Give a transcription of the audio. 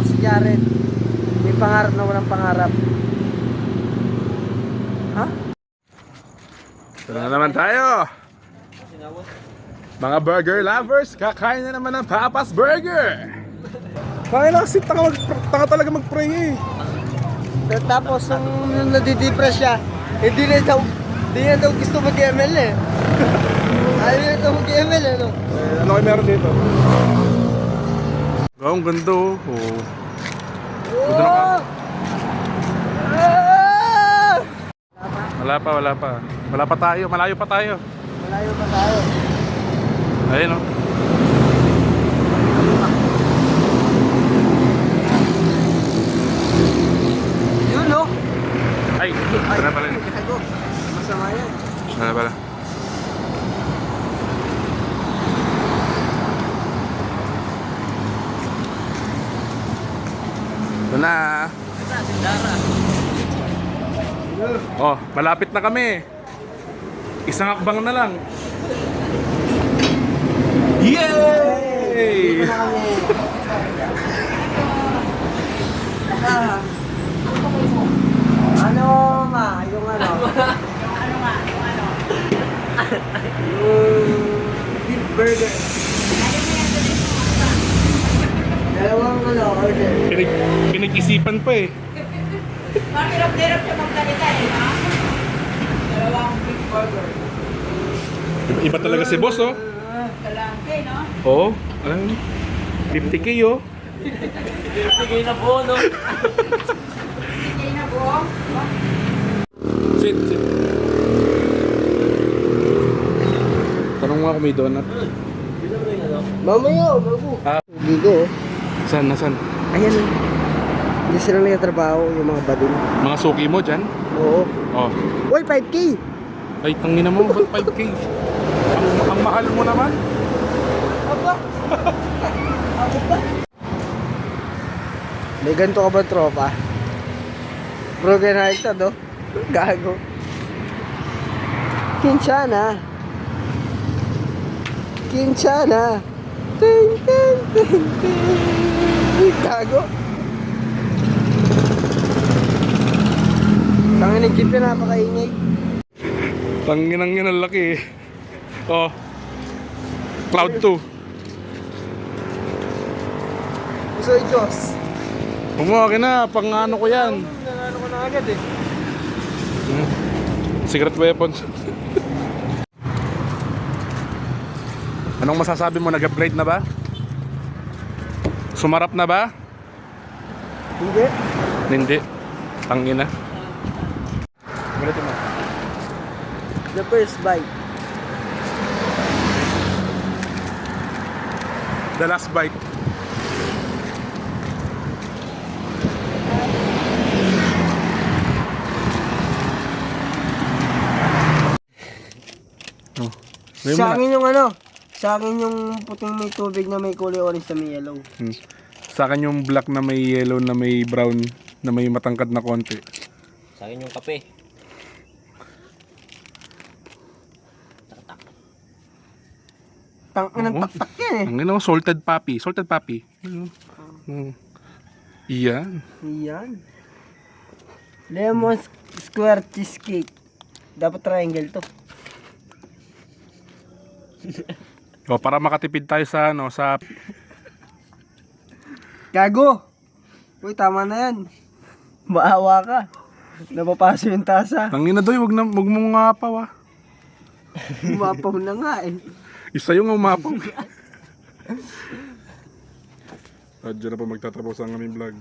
si Jared. May pangarap na walang pangarap. Ha? Ito na naman tayo. Mga burger lovers, kakain na naman ng Papa's Burger. Kaya na kasi taka talaga mag-pray eh. Tapos nung nadidepress siya, hindi na daw gusto mag-ML eh. Ayaw na daw mag-ML eh, no? Ano kayo meron dito? Oh, ang ganda oh. Ganda na ka. Wala pa. Wala pa tayo, malayo pa tayo. Malayo pa tayo. Ayun oh. Yun, no? Ay, ito na pala. Gago. Masama yan. Ito na pala. Ito na. Oh, malapit na kami. Isang akbang na lang. Yay! Ano ma? Yung ano? Yung beef burger. Dalawang ano, order. Pinag-isipan pa eh. Mahirap-hirap siya magsalita eh, ha? Dalawang big burger. Iba talaga si boss oh. Kalangke, no? Oo, alam mo. 50k oh. Bigay na buo. Sit. Tanong mo ako may donut. Mamaya, bago. Ah, Ligo. Nasaan? Ayan o. Hindi sila nagtatrabaho, yung mga bading. Mga suki mo dyan? Oo. Oh. Uy, 5K! Ay, tangina mo, ba't 5k? Ang mahal mo naman. Aba! Ako ba? May ganito ka ba tropa? Broken hearted oh. Gago. Kinshana. Ting ting ting ting. Gago. Tangin ng jeep na napakaingay. Tanginang yan ang laki eh. Oh. Cloud 2. Gusto yung Diyos. Pumaki na, pang ano ko yan. Nanano ko na agad eh. Secret weapons. Anong masasabi mo? Nag-upgrade na ba? Sumarap na ba? Hindi. Hindi. Tangina. Ganito mo. The first bite. The last bite. Oh. Sa akin yung ano, sa akin yung puting may tubig na may kulay orange na may yellow. Sa akin yung black na may yellow na may brown na may matangkad na konti. Sa akin yung kape. Ng taktak yan eh. Ang ino, salted poppy. Salted poppy. Iyan. Yan. Lemon square cheesecake. Dapat triangle to. O, para makatipid tayo sa ano, sa Gago! Uy, tama na yan. Maawa ka. Napapaso yung tasa. tangina doy, wag mong ngapaw ah. Umapaw na nga eh. Isa yung umapaw. At dyan na po magtatapos ang aming vlog.